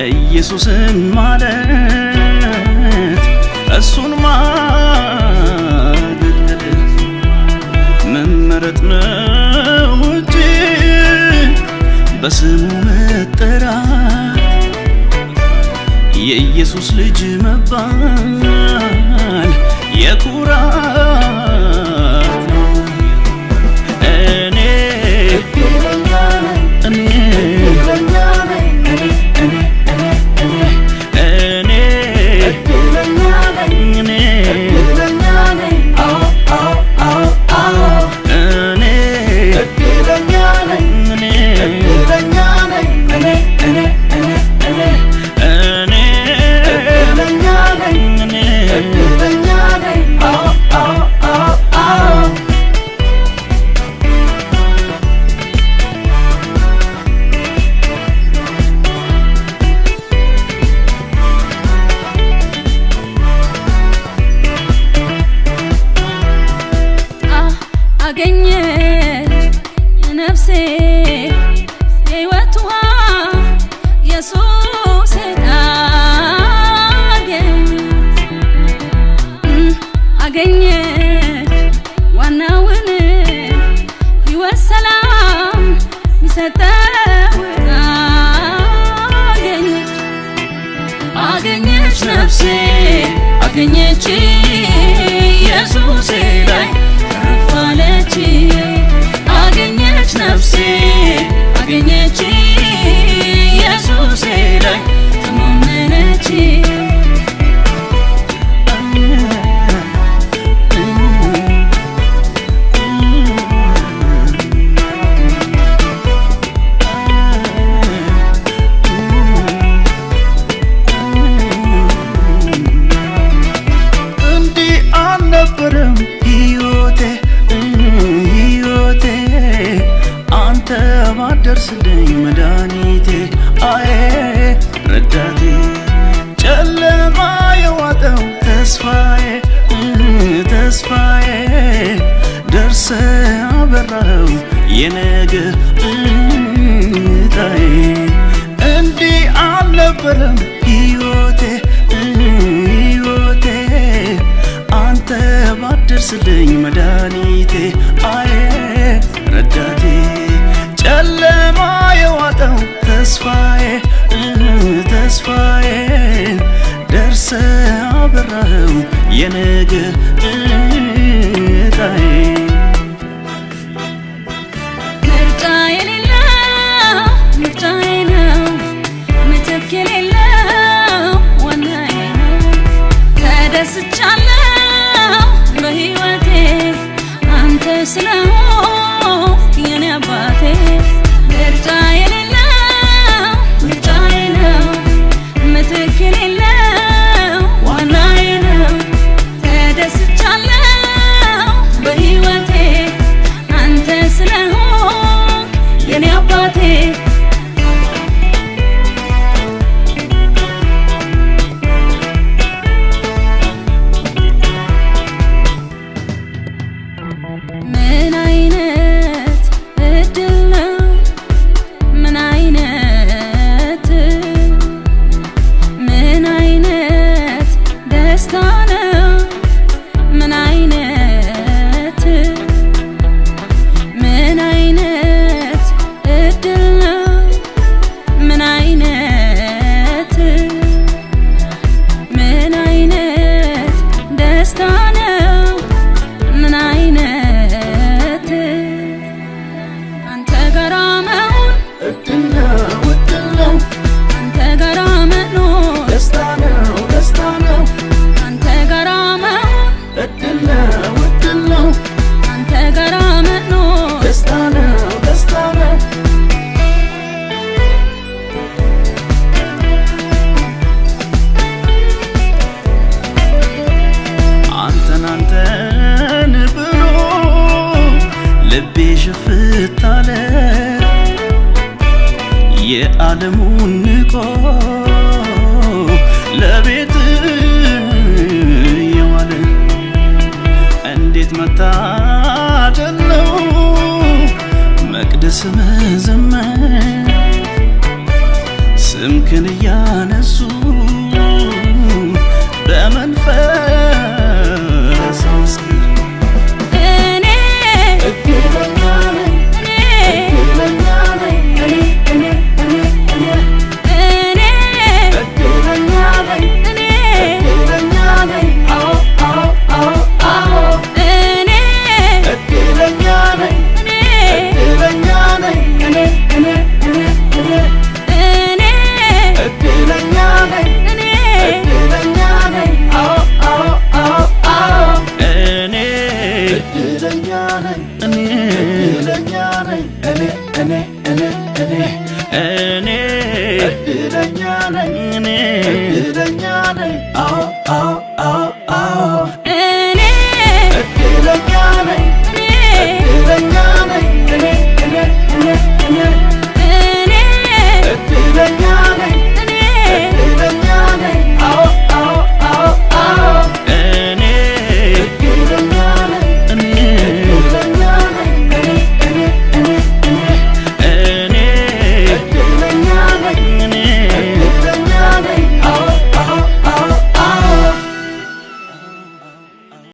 ኢየሱስን ማለት እሱን ማገልገል መመረጥ ነው እንጂ በስሙ መጠራት የኢየሱስ ልጅ መባል የኩራት ነው። እኔ አገኘች ነፍሴ የሕይወት ውሃ ኢየሱስን አገኘች ዋናውን ሕይወት ሰላም ሚሰጠውን አገኘች ነፍሴ አገኘች ኢየሱስ ላይ አለች አገኘች ነፍሴ አገኘች ኢየሱስ ላይ ተማመነች። እንዲህ አልነበረም ባደርስልኝ መድኃኒቴ አዬ ረዳቴ ጨለማ የዋጠው ተስፋዬ ደርሰ አበራኸው የነገ እጣዬ እንዲህ አልነበረም ሕይወቴ አንተ ባደርስልኝ መድኃኒቴ አዬ ረዳቴ ጨለማ የዋጠው ተስፋዬ ደርሰ አበራኸው የነገ እጣዬ ምርጫዬ ነው ምትክ የሌለው ዋናዬ ነው ተደስቻለሁ በሕይወቴ አንተ ስለሆንክ የኔ አባቴ ምርጫዬ ነው ምትክ የሌለው ዋናዬ ነው ተደስቻለሁ በሕይወቴ አንተ ስለሆንክ የኔ አባቴ ምን አይነት እድል ነው ምን አይነት ደስታ ነው ምን አይነት እድል ነው ምን አይነት ደስታ ነው ምን አይነት አንተ ጋር መሆን እድል ነው አንተ ጋር መኖር ደስታ ነው አንተ ጋር መሆን እድል ነው አንተ ጋር መኖር ደስታ ነው አንተን ብሎ ልቤ ሽፍት አለ የዓለሙን ንቆ ለቤት የዋለ እንዴት መታደል ነው መቅደስ መዘመር ስምክን ያነሱ በመንፈስ መስክር እኔ እድለኛ ነኝ እድለኛ ነኝ እኔ እድለኛ ነኝ እድለኛ ነኝ አዎ እኔ እድለኛ ነኝ እድለኛ ነኝ እኔ እድለኛ ነኝ እድለኛ ነኝ አዎ እኔ እድለኛ ነኝ እድለኛ ነኝ እኔ እድለኛ ነኝ እኔ እድለኛ ነኝ አዎ